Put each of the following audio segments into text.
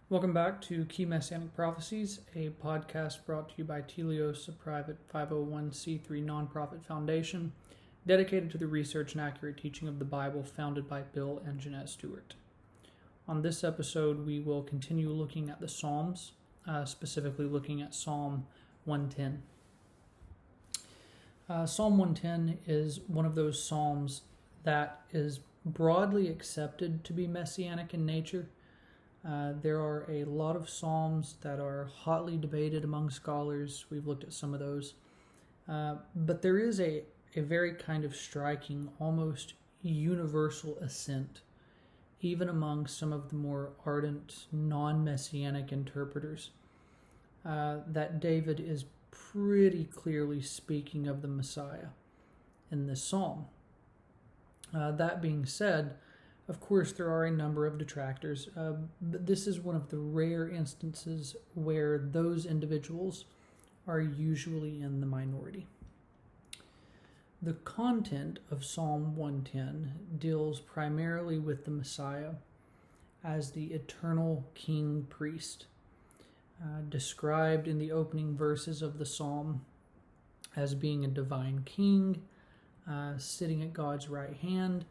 Welcome back to Key Messianic Prophecies, a podcast brought to you by Teleios, a private 501c3 nonprofit foundation dedicated to the research and accurate teaching of the Bible, founded by Bill and Jeanette Stewart. On this episode, we will continue looking at the Psalms, specifically looking at Psalm 110. Psalm 110 is one of those psalms that is broadly accepted to be messianic in nature. There are a lot of psalms that are hotly debated among scholars. We've looked at some of those. But there is a very kind of striking, almost universal assent, even among some of the more ardent, non-messianic interpreters, that David is pretty clearly speaking of the Messiah in this psalm. That being said, of course, there are a number of detractors, but this is one of the rare instances where those individuals are usually in the minority. The content of Psalm 110 deals primarily with the Messiah as the eternal king priest, described in the opening verses of the psalm as being a divine king, sitting at God's right hand,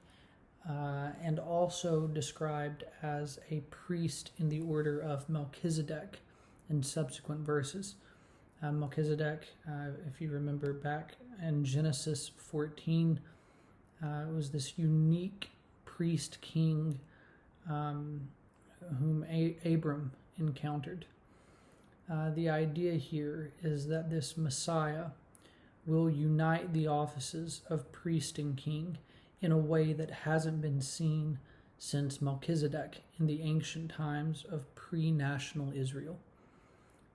and also described as a priest in the order of Melchizedek in subsequent verses. Melchizedek, if you remember back in Genesis 14, was this unique priest king whom Abram encountered. The idea here is that this Messiah will unite the offices of priest and king in a way that hasn't been seen since Melchizedek in the ancient times of pre-national Israel.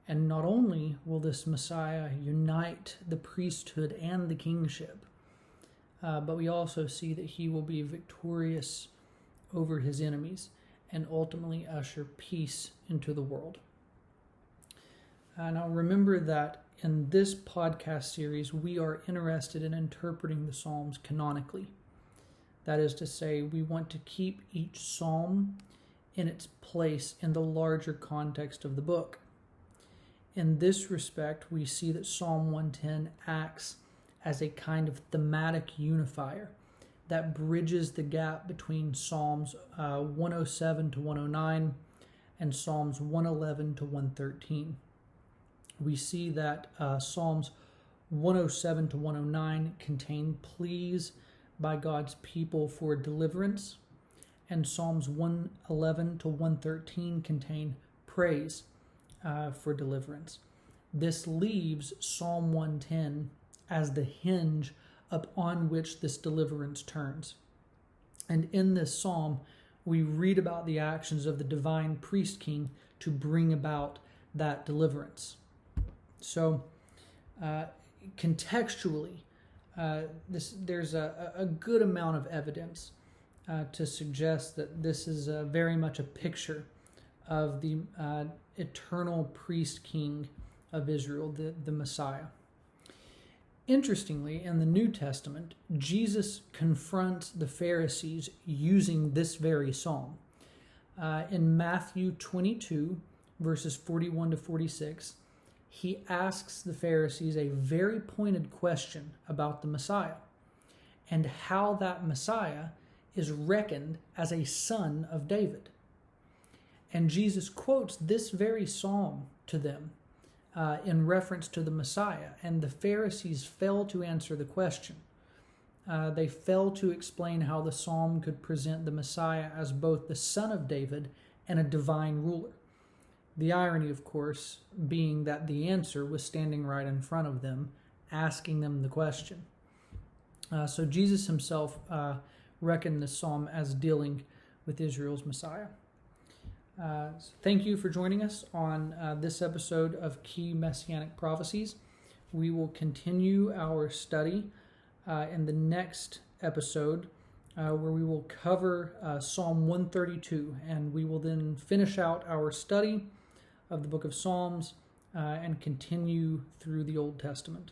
And not only will this Messiah unite the priesthood and the kingship, but we also see that he will be victorious over his enemies and ultimately usher peace into the world. Now remember that in this podcast series, we are interested in interpreting the Psalms canonically. That is to say, we want to keep each psalm in its place in the larger context of the book. In this respect, we see that Psalm 110 acts as a kind of thematic unifier that bridges the gap between Psalms 107 to 109 and Psalms 111 to 113. We see that Psalms 107 to 109 contain pleas by God's people for deliverance, and Psalms 111 to 113 contain praise for deliverance. This leaves Psalm 110 as the hinge upon which this deliverance turns. And in this psalm, we read about the actions of the divine priest king to bring about that deliverance. So, contextually, there's a good amount of evidence to suggest that this is very much a picture of the eternal priest king of Israel, the Messiah. Interestingly, in the New Testament, Jesus confronts the Pharisees using this very psalm. In Matthew 22, verses 41 to 46, he asks the Pharisees a very pointed question about the Messiah and how that Messiah is reckoned as a son of David. And Jesus quotes this very psalm to them in reference to the Messiah, and the Pharisees fail to answer the question. They fail to explain how the psalm could present the Messiah as both the son of David and a divine ruler. The irony, of course, being that the answer was standing right in front of them, asking them the question. So Jesus himself reckoned this psalm as dealing with Israel's Messiah. Thank you for joining us on this episode of Key Messianic Prophecies. We will continue our study in the next episode, where we will cover Psalm 132, and we will then finish out our study of the book of Psalms and continue through the Old Testament.